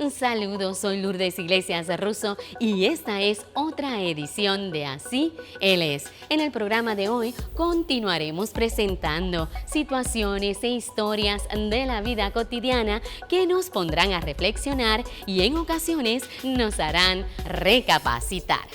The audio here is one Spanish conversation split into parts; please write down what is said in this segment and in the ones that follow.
Saludos, soy Lourdes Iglesias Russo y esta es otra edición de Así Él es. En el programa de hoy continuaremos presentando situaciones e historias de la vida cotidiana que nos pondrán a reflexionar y en ocasiones nos harán recapacitar.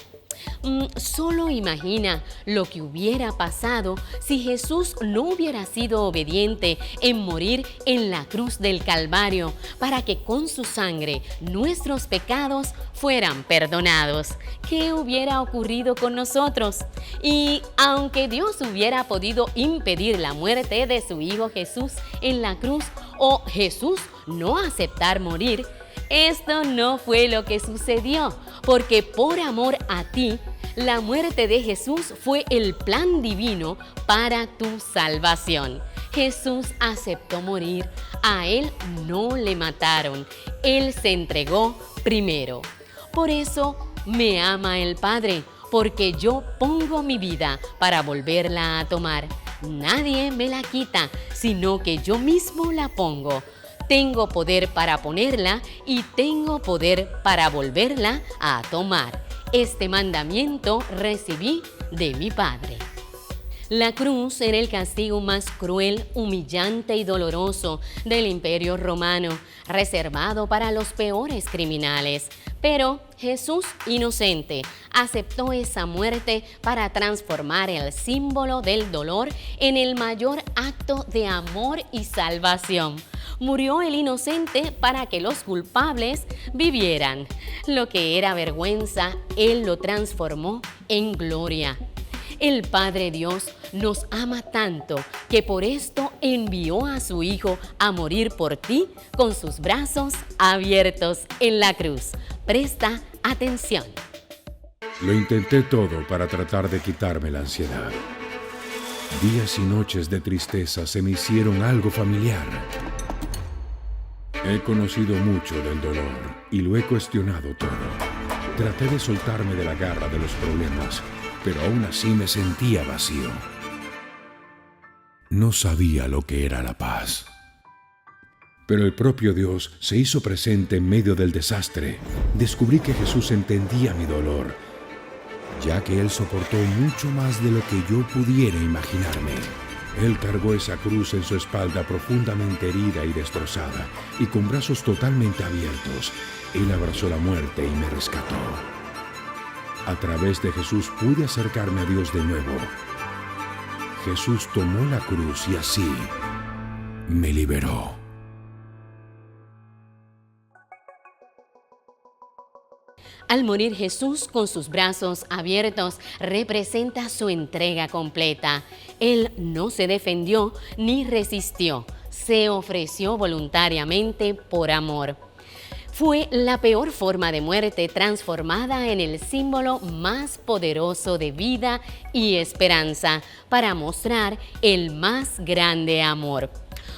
Solo imagina lo que hubiera pasado si Jesús no hubiera sido obediente en morir en la cruz del Calvario para que con su sangre nuestros pecados fueran perdonados. ¿Qué hubiera ocurrido con nosotros? Y aunque Dios hubiera podido impedir la muerte de su Hijo Jesús en la cruz o Jesús no aceptar morir, esto no fue lo que sucedió, porque por amor a ti, la muerte de Jesús fue el plan divino para tu salvación. Jesús aceptó morir, a Él no le mataron, Él se entregó primero. Por eso me ama el Padre, porque yo pongo mi vida para volverla a tomar. Nadie me la quita, sino que yo mismo la pongo. Tengo poder para ponerla y tengo poder para volverla a tomar. Este mandamiento recibí de mi Padre. La cruz era el castigo más cruel, humillante y doloroso del Imperio Romano, reservado para los peores criminales. Pero Jesús, inocente, aceptó esa muerte para transformar el símbolo del dolor en el mayor acto de amor y salvación. Murió el inocente para que los culpables vivieran. Lo que era vergüenza, Él lo transformó en gloria. El Padre Dios nos ama tanto que por esto envió a su Hijo a morir por ti con sus brazos abiertos en la cruz. Presta atención. Lo intenté todo para tratar de quitarme la ansiedad. Días y noches de tristeza se me hicieron algo familiar. He conocido mucho del dolor y lo he cuestionado todo. Traté de soltarme de la garra de los problemas, pero aún así me sentía vacío. No sabía lo que era la paz. Pero el propio Dios se hizo presente en medio del desastre. Descubrí que Jesús entendía mi dolor, ya que Él soportó mucho más de lo que yo pudiera imaginarme. Él cargó esa cruz en su espalda profundamente herida y destrozada, y con brazos totalmente abiertos, Él abrazó la muerte y me rescató. A través de Jesús pude acercarme a Dios de nuevo. Jesús tomó la cruz y así me liberó. Al morir Jesús con sus brazos abiertos representa su entrega completa. Él no se defendió ni resistió, se ofreció voluntariamente por amor. Fue la peor forma de muerte transformada en el símbolo más poderoso de vida y esperanza para mostrar el más grande amor.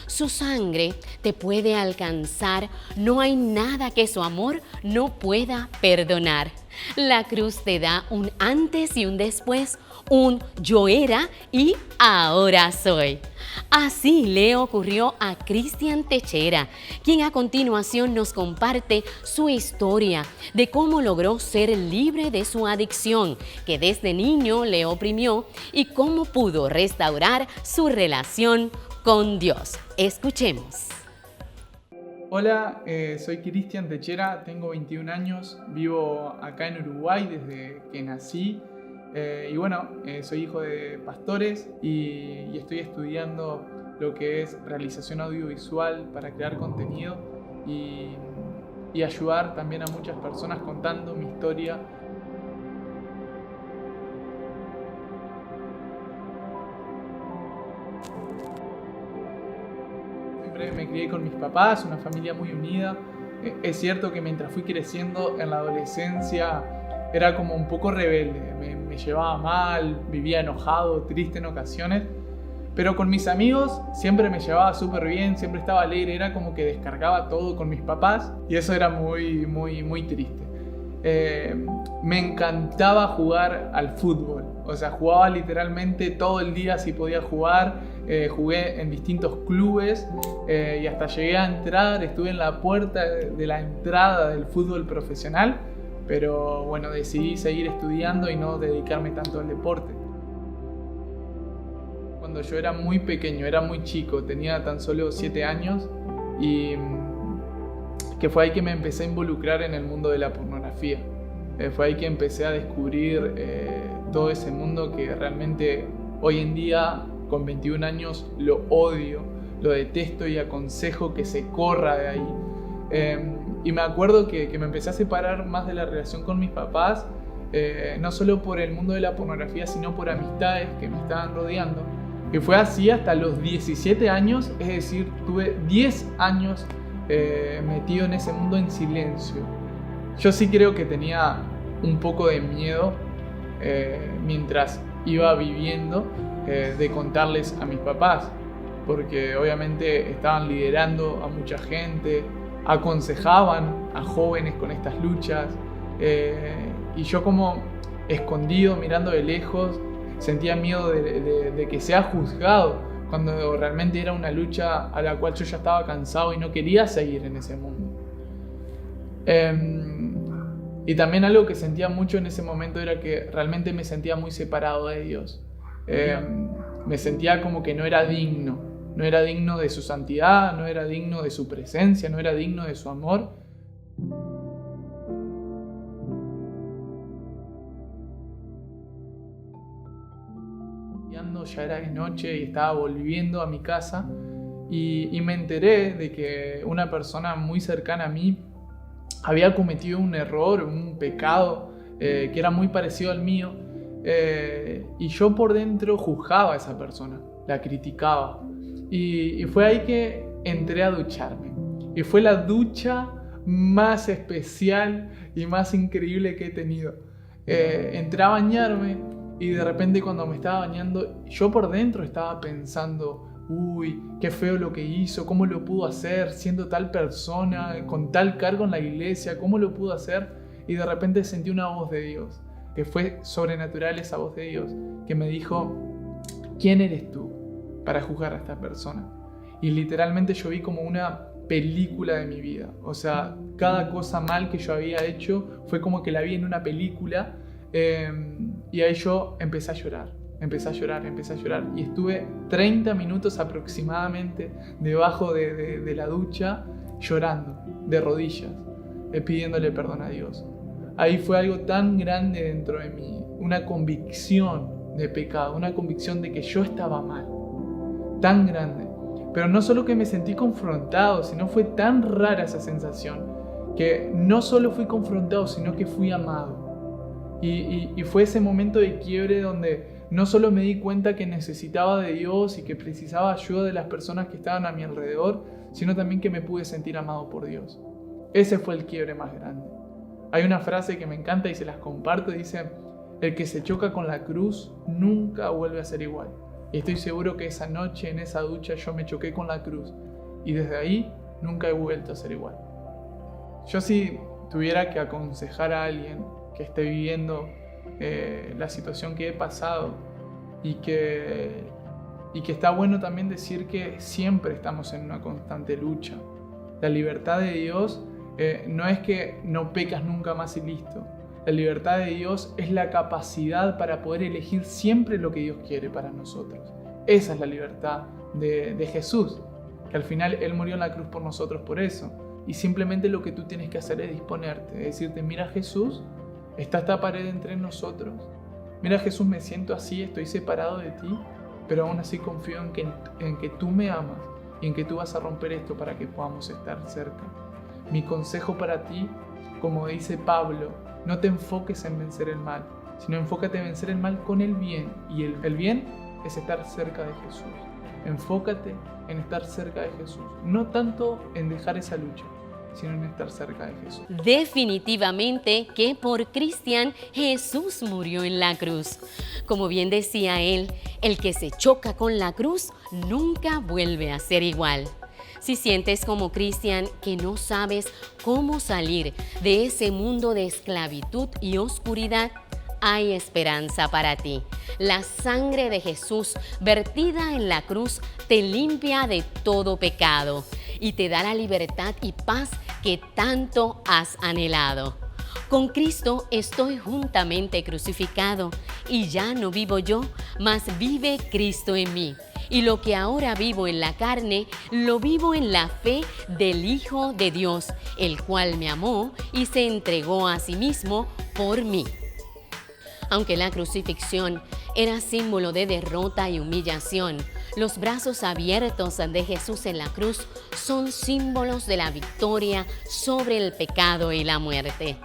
Su sangre te puede alcanzar, no hay nada que su amor no pueda perdonar. La cruz te da un antes y un después, un yo era y ahora soy. Así le ocurrió a Cristian Techera, quien a continuación nos comparte su historia de cómo logró ser libre de su adicción, que desde niño le oprimió, y cómo pudo restaurar su relación con Dios. Escuchemos. Hola, soy Cristian Techera, tengo 21 años, vivo acá en Uruguay desde que nací soy hijo de pastores y estoy estudiando lo que es realización audiovisual para crear contenido y ayudar también a muchas personas contando mi historia. Me crié con mis papás, una familia muy unida. Es cierto que mientras fui creciendo en la adolescencia era como un poco rebelde, me llevaba mal, vivía enojado, triste en ocasiones, pero con mis amigos siempre me llevaba súper bien, siempre estaba alegre, era como que descargaba todo con mis papás y eso era muy triste. me encantaba jugar al fútbol. O sea, jugaba literalmente todo el día si podía jugar. Jugué en distintos clubes y hasta llegué a entrar, estuve en la puerta de la entrada del fútbol profesional, pero bueno, decidí seguir estudiando y no dedicarme tanto al deporte. Cuando yo era muy pequeño, era muy chico, tenía tan solo 7 años y que fue ahí que me empecé a involucrar en el mundo de la pornografía. Fue ahí que empecé a descubrir todo ese mundo que realmente hoy en día, con 21 años, lo odio, lo detesto y aconsejo que se corra de ahí. Y me acuerdo que me empecé a separar más de la relación con mis papás, no solo por el mundo de la pornografía, sino por amistades que me estaban rodeando. Y fue así hasta los 17 años, es decir, tuve 10 años metido en ese mundo en silencio. Yo sí creo que tenía un poco de miedo mientras iba viviendo de contarles a mis papás, porque obviamente estaban liderando a mucha gente, aconsejaban a jóvenes con estas luchas, y yo como escondido, mirando de lejos, sentía miedo de que sea juzgado, cuando realmente era una lucha a la cual yo ya estaba cansado y no quería seguir en ese mundo. Y también algo que sentía mucho en ese momento era que realmente me sentía muy separado de Dios. Me sentía como que no era digno de su santidad, no era digno de su presencia, no era digno de su amor. Ya era de noche y estaba volviendo a mi casa y me enteré de que una persona muy cercana a mí había cometido un error, un pecado que era muy parecido al mío, y yo por dentro juzgaba a esa persona, la criticaba, y fue ahí que entré a ducharme, y fue la ducha más especial y más increíble que he tenido. Entré a bañarme y de repente cuando me estaba bañando, yo por dentro estaba pensando: uy, qué feo lo que hizo, cómo lo pudo hacer siendo tal persona, con tal cargo en la iglesia, cómo lo pudo hacer. Y de repente sentí una voz de Dios, que fue sobrenatural esa voz de Dios, que me dijo: ¿quién eres tú para juzgar a esta persona? Y literalmente yo vi como una película de mi vida. O sea, cada cosa mal que yo había hecho fue como que la vi en una película, y ahí yo empecé a llorar. Y estuve 30 minutos aproximadamente debajo de la ducha, llorando, de rodillas, pidiéndole perdón a Dios. Ahí fue algo tan grande dentro de mí, una convicción de pecado, una convicción de que yo estaba mal, tan grande. Pero no solo que me sentí confrontado, sino fue tan rara esa sensación, que no solo fui confrontado, sino que fui amado. Y fue ese momento de quiebre donde no solo me di cuenta que necesitaba de Dios y que precisaba ayuda de las personas que estaban a mi alrededor, sino también que me pude sentir amado por Dios. Ese fue el quiebre más grande. Hay una frase que me encanta y se las comparto, dice: el que se choca con la cruz nunca vuelve a ser igual. Y estoy seguro que esa noche en esa ducha yo me choqué con la cruz y desde ahí nunca he vuelto a ser igual. Yo, si tuviera que aconsejar a alguien que esté viviendo la situación que he pasado, y que está bueno también decir que siempre estamos en una constante lucha. La libertad de Dios no es que no pecas nunca más y listo. La libertad de Dios es la capacidad para poder elegir siempre lo que Dios quiere para nosotros. Esa es la libertad de Jesús, que al final Él murió en la cruz por nosotros por eso. Y simplemente lo que tú tienes que hacer es disponerte, es decirte: mira, Jesús, está esta pared entre nosotros. Mira, Jesús, me siento así, estoy separado de ti, pero aún así confío en que tú me amas y en que tú vas a romper esto para que podamos estar cerca. Mi consejo para ti, como dice Pablo, no te enfoques en vencer el mal, sino enfócate en vencer el mal con el bien. Y el bien es estar cerca de Jesús. Enfócate en estar cerca de Jesús, no tanto en dejar esa lucha, sino en estar cerca de Jesús. Definitivamente que por Cristian Jesús murió en la cruz. Como bien decía él, el que se choca con la cruz nunca vuelve a ser igual. Si sientes como Cristian que no sabes cómo salir de ese mundo de esclavitud y oscuridad, hay esperanza para ti. La sangre de Jesús vertida en la cruz te limpia de todo pecado y te da la libertad y paz que tanto has anhelado. Con Cristo estoy juntamente crucificado y ya no vivo yo, mas vive Cristo en mí. Y lo que ahora vivo en la carne, lo vivo en la fe del Hijo de Dios, el cual me amó y se entregó a sí mismo por mí. Aunque la crucifixión era símbolo de derrota y humillación, los brazos abiertos de Jesús en la cruz son símbolos de la victoria sobre el pecado y la muerte.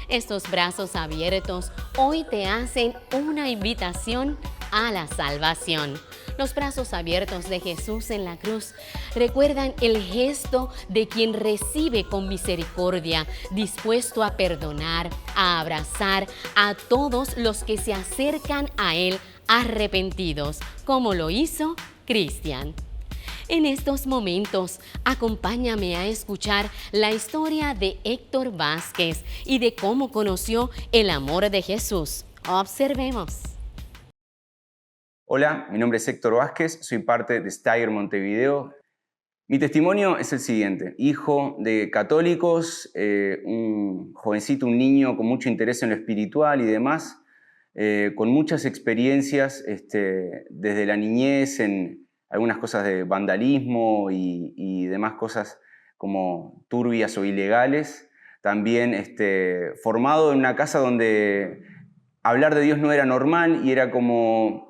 Estos brazos abiertos hoy te hacen una invitación a la salvación. Los brazos abiertos de Jesús en la cruz recuerdan el gesto de quien recibe con misericordia, dispuesto a perdonar, a abrazar a todos los que se acercan a Él arrepentidos, como lo hizo Cristian. En estos momentos, acompáñame a escuchar la historia de Héctor Vázquez y de cómo conoció el amor de Jesús. Observemos. Hola, mi nombre es Héctor Vázquez, soy parte de Steiger Montevideo. Mi testimonio es el siguiente: hijo de católicos, un jovencito, un niño con mucho interés en lo espiritual y demás, con muchas experiencias desde la niñez en algunas cosas de vandalismo y demás cosas como turbias o ilegales. También formado en una casa donde hablar de Dios no era normal y era como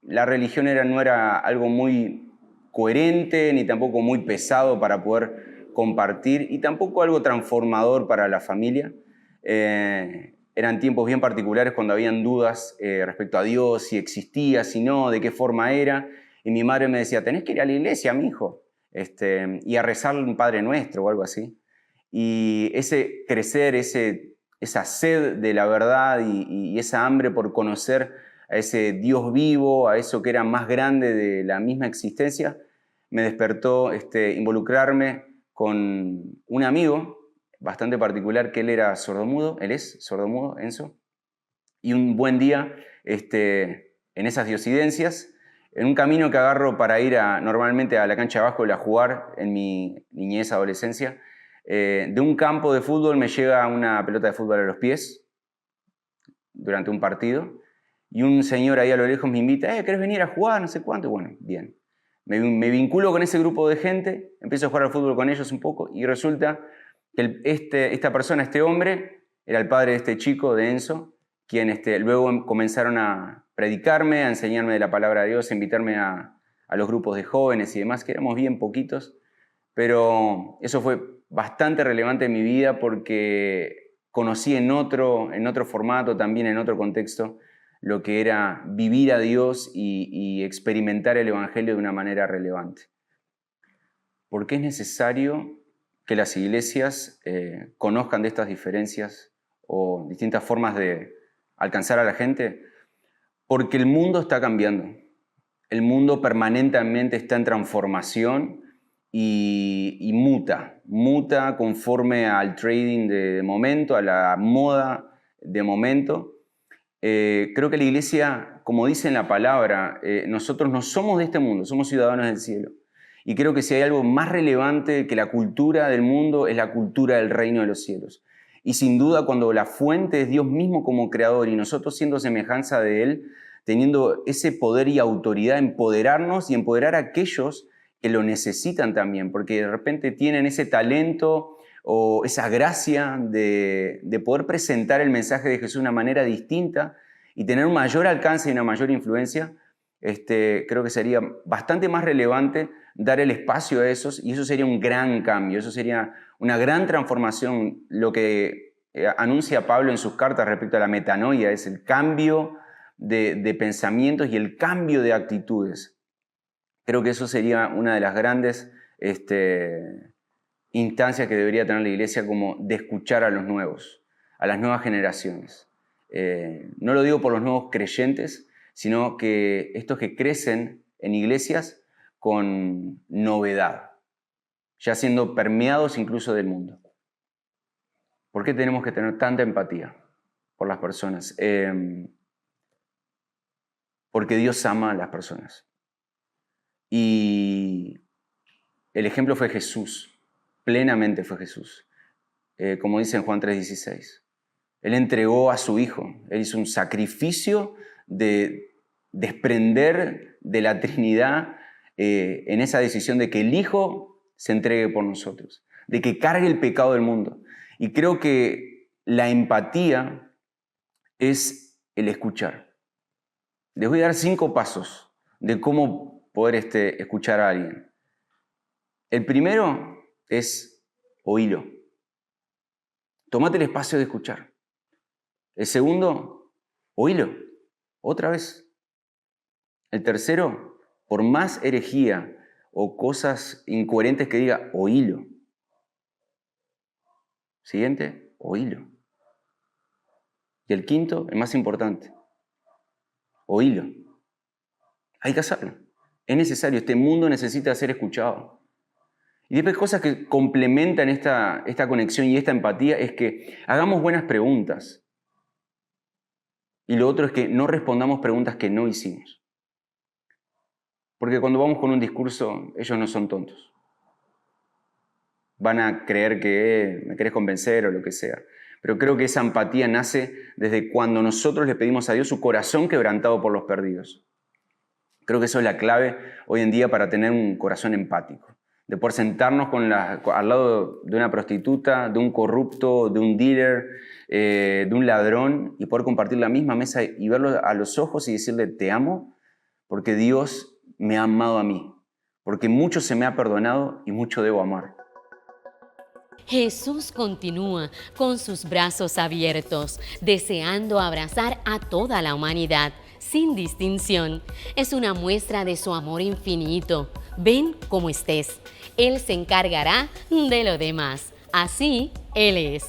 la religión no era algo muy coherente ni tampoco muy pesado para poder compartir y tampoco algo transformador para la familia. Eran tiempos bien particulares cuando habían dudas respecto a Dios, si existía, si no, de qué forma era. Y mi madre me decía: tenés que ir a la iglesia, mijo, y a rezar un Padre Nuestro o algo así. Y ese crecer, esa sed de la verdad y esa hambre por conocer a ese Dios vivo, a eso que era más grande de la misma existencia, me despertó involucrarme con un amigo bastante particular, que él es sordomudo, Enzo, y un buen día en esas diosidencias, en un camino que agarro para ir normalmente a la cancha de básquetbol a jugar en mi niñez, adolescencia, de un campo de fútbol me llega una pelota de fútbol a los pies durante un partido. Y un señor ahí a lo lejos me invita: ¿querés venir a jugar? No sé cuánto. Y bueno, bien. Me vinculo con ese grupo de gente, empiezo a jugar al fútbol con ellos un poco y resulta que esta persona, este hombre, era el padre de este chico, de Enzo, quien luego comenzaron a predicarme, a enseñarme de la palabra de Dios, a invitarme a los grupos de jóvenes y demás, que éramos bien poquitos, pero eso fue bastante relevante en mi vida porque conocí en otro formato, también en otro contexto, lo que era vivir a Dios y experimentar el Evangelio de una manera relevante. ¿Por qué es necesario que las iglesias conozcan de estas diferencias o distintas formas de alcanzar a la gente? Porque el mundo está cambiando. El mundo permanentemente está en transformación y muta conforme al trading de momento, a la moda de momento. Creo que la iglesia, como dice en la palabra, nosotros no somos de este mundo, somos ciudadanos del cielo. Y creo que si hay algo más relevante que la cultura del mundo, es la cultura del reino de los cielos. Y sin duda, cuando la fuente es Dios mismo como creador y nosotros siendo semejanza de Él, teniendo ese poder y autoridad, empoderarnos y empoderar a aquellos que lo necesitan también, porque de repente tienen ese talento o esa gracia de poder presentar el mensaje de Jesús de una manera distinta y tener un mayor alcance y una mayor influencia. Creo que sería bastante más relevante dar el espacio a esos, y eso sería un gran cambio, eso sería una gran transformación. Lo que anuncia Pablo en sus cartas respecto a la metanoia es el cambio de pensamientos y el cambio de actitudes. Creo que eso sería una de las grandes instancias que debería tener la iglesia, como de escuchar a los nuevos, a las nuevas generaciones. No lo digo por los nuevos creyentes, sino que estos que crecen en iglesias con novedad. ya siendo permeados incluso del mundo. ¿Por qué tenemos que tener tanta empatía por las personas? Porque Dios ama a las personas. Y el ejemplo fue Jesús, plenamente fue Jesús. Como dice en Juan 3:16. Él entregó a su Hijo, Él hizo un sacrificio de desprender de la Trinidad en esa decisión de que el Hijo se entregue por nosotros, de que cargue el pecado del mundo. Y creo que la empatía es el escuchar. Les voy a dar 5 pasos de cómo poder escuchar a alguien. El primero es oírlo. Tómate el espacio de escuchar. El segundo, oírlo. Otra vez. El tercero, por más herejía o cosas incoherentes que diga, oírlo. Siguiente, oírlo. Y el quinto, el más importante, oírlo. Hay que hacerlo. Es necesario. Este mundo necesita ser escuchado. Y después cosas que complementan esta conexión y esta empatía es que hagamos buenas preguntas. Y lo otro es que no respondamos preguntas que no hicimos. Porque cuando vamos con un discurso, ellos no son tontos. Van a creer que me querés convencer o lo que sea. Pero creo que esa empatía nace desde cuando nosotros le pedimos a Dios su corazón quebrantado por los perdidos. Creo que eso es la clave hoy en día para tener un corazón empático. De poder sentarnos al lado de una prostituta, de un corrupto, de un dealer, de un ladrón y poder compartir la misma mesa y verlo a los ojos y decirle te amo porque Dios me ha amado a mí, porque mucho se me ha perdonado y mucho debo amar. Jesús continúa con sus brazos abiertos, deseando abrazar a toda la humanidad, sin distinción. Es una muestra de su amor infinito. Ven como estés. Él se encargará de lo demás. Así Él es.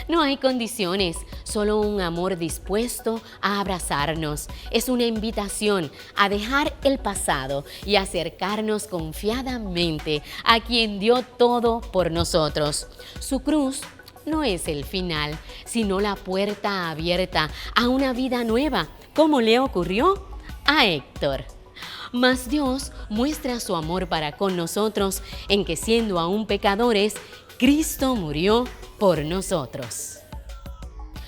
No hay condiciones, solo un amor dispuesto a abrazarnos. Es una invitación a dejar el pasado y acercarnos confiadamente a quien dio todo por nosotros. Su cruz no es el final, sino la puerta abierta a una vida nueva, como le ocurrió a Héctor. Mas Dios muestra su amor para con nosotros en que siendo aún pecadores, Cristo murió por nosotros.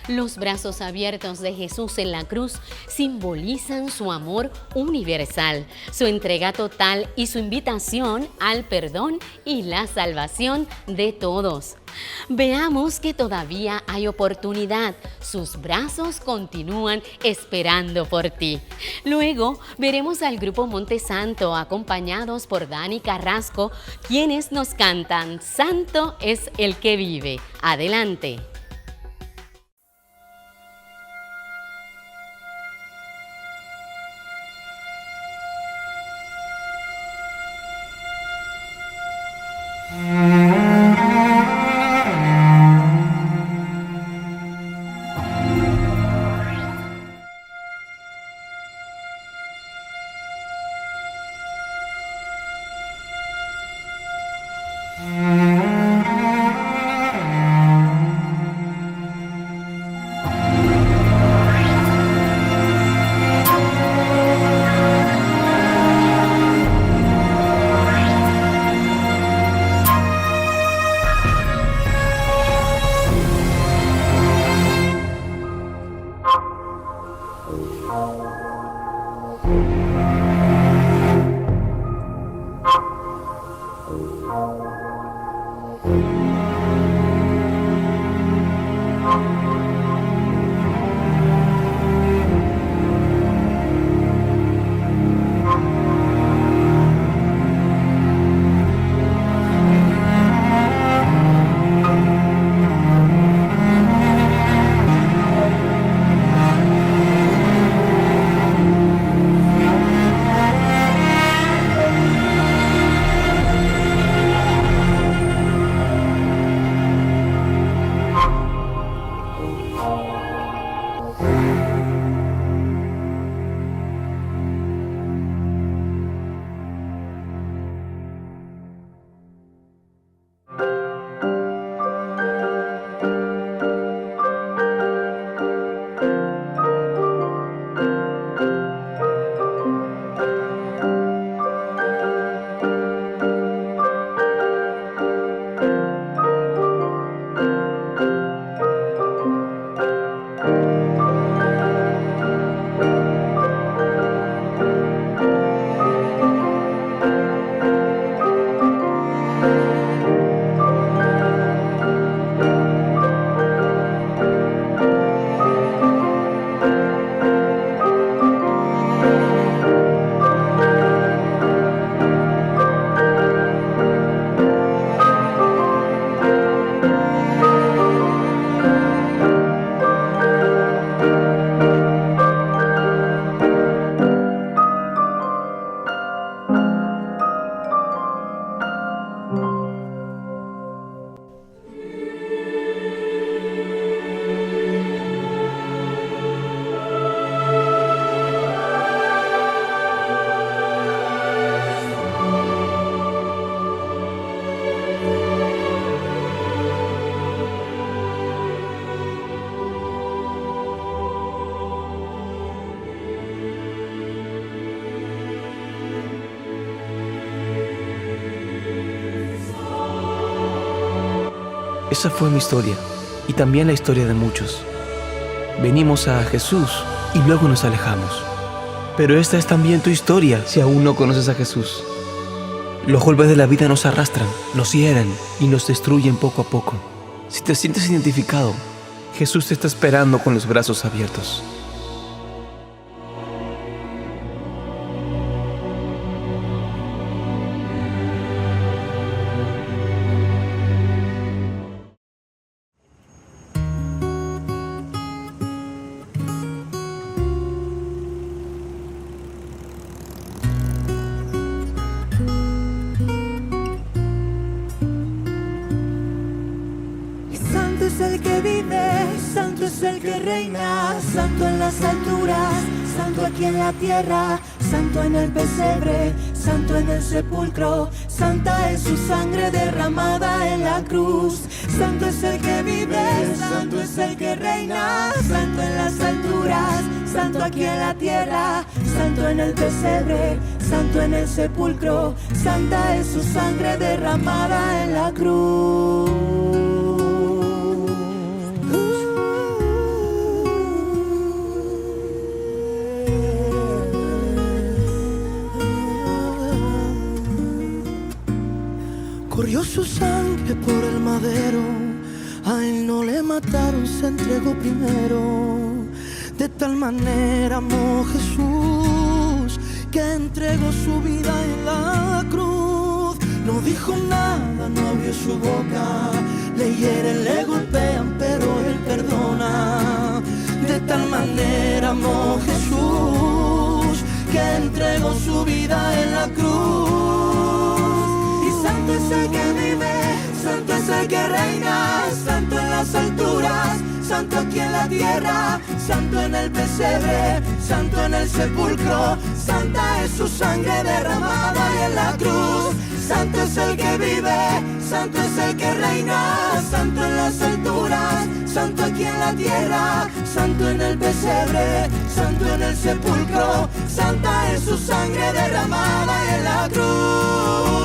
Los brazos abiertos de Jesús en la cruz simbolizan su amor universal, su entrega total y su invitación al perdón y la salvación de todos. Veamos que todavía hay oportunidad. Sus brazos continúan esperando por ti. Luego veremos al grupo Monte Santo acompañados por Dani Carrasco, quienes nos cantan Santo es el que vive. Adelante. Esa fue mi historia y también la historia de muchos. Venimos a Jesús y luego nos alejamos. Pero esta es también tu historia si aún no conoces a Jesús. Los golpes de la vida nos arrastran, nos hieren y nos destruyen poco a poco. Si te sientes identificado, Jesús te está esperando con los brazos abiertos. Santo es el que vive, santo es el que reina, santo en las alturas, santo aquí en la tierra, santo en el pesebre, santo en el sepulcro, santa es su sangre derramada en la cruz. Santo es el que vive, santo es el que reina, santo en las alturas, santo aquí en la tierra, santo en el pesebre, santo en el sepulcro, santa es su sangre derramada en la cruz. Corrió su sangre por el madero, a él no le mataron, se entregó primero. De tal manera amó Jesús, que entregó su vida en la cruz. No dijo nada, no abrió su boca, le hieren, le golpean, pero él perdona. De tal manera amó Jesús, que entregó su vida en la cruz. Santo es el que vive, santo es el que reina, santo en las alturas, santo aquí en la tierra, santo en el pesebre, santo en el sepulcro, santa es su sangre derramada en la cruz. Santo es el que vive, santo es el que reina, santo en las alturas, santo aquí en la tierra, santo en el pesebre, santo en el sepulcro, santa es su sangre derramada en la cruz.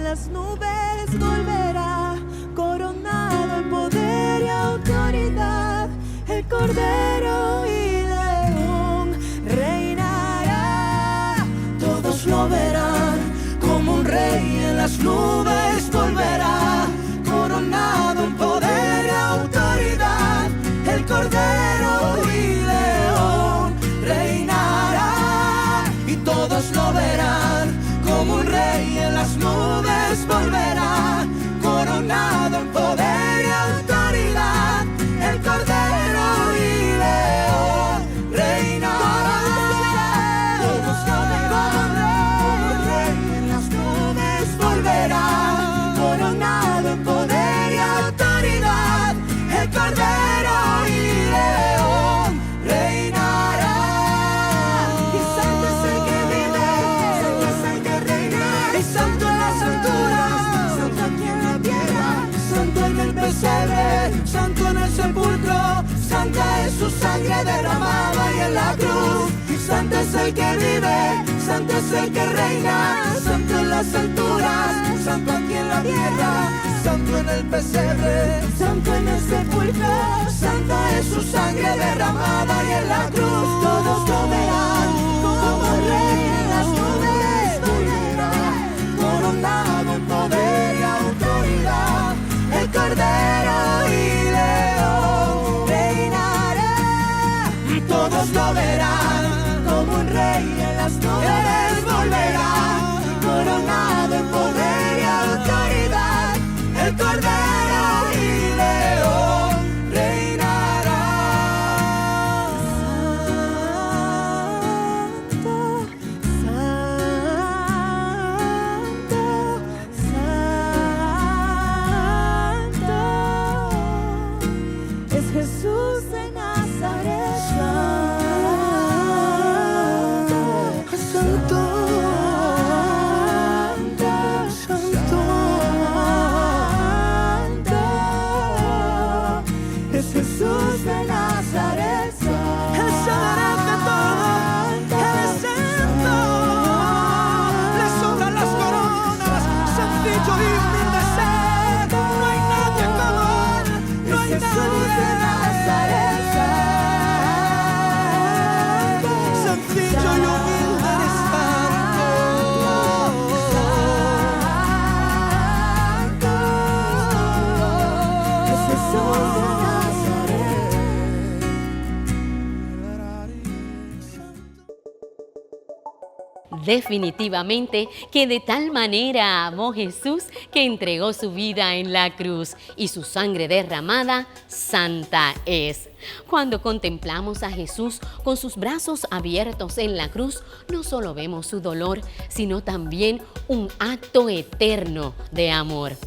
Las nubes volverá, coronado en poder y autoridad, el Cordero y León reinará. Todos lo verán, como un rey en las nubes volverá, coronado en poder y autoridad, el Cordero y León reinará. Y todos lo verán, como un rey en las nubes volverá, coronado en poder y autoridad, el Cordero y León reinará. Todos lo verán, como un rey en las nubes volverá, coronado en poder y autoridad, el Cordero y León reinará. Y santo es el que vive, santo es el que reina, y santo en las alturas, santo aquí en la tierra, Santo en el pesebre, santo en el sepulcro, santa es su sangre derramada y en la cruz. Santo es el que vive, santo es el que reina, santo en las alturas, santo aquí en la tierra, santo en el pesebre, santo en el sepulcro, santa es su sangre derramada y en la cruz. todos lo verán, como rey en las nubes volverá, Coronado en poder y autoridad, el Cordero y León reinará. Todos lo verán, como un rey en las nubes volverá, coronado en poder y autoridad, el Cordero y León reinará. Santo, santo, es Jesús de Nazaret. Santo, Definitivamente que de tal manera amó Jesús que entregó su vida en la cruz y su sangre derramada santa es. Cuando contemplamos a Jesús con sus brazos abiertos en la cruz, no solo vemos su dolor, sino también un acto eterno de amor.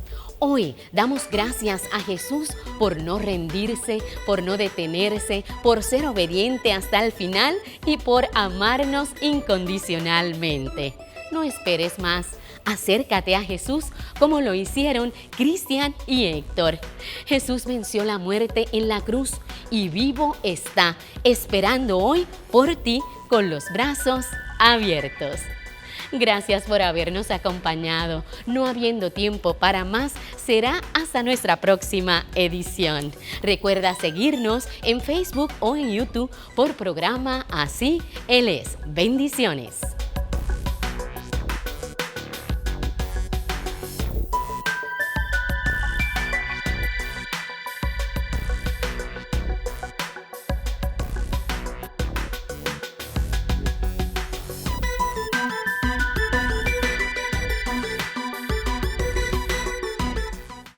Hoy damos gracias a Jesús por no rendirse, por no detenerse, por ser obediente hasta el final y por amarnos incondicionalmente. No esperes más. Acércate a Jesús como lo hicieron Cristian y Héctor. Jesús venció la muerte en la cruz y vivo está, esperando hoy por ti con los brazos abiertos. Gracias por habernos acompañado. No habiendo tiempo para más, será hasta nuestra próxima edición. Recuerda seguirnos en Facebook o en YouTube por programa Así Él es. Bendiciones.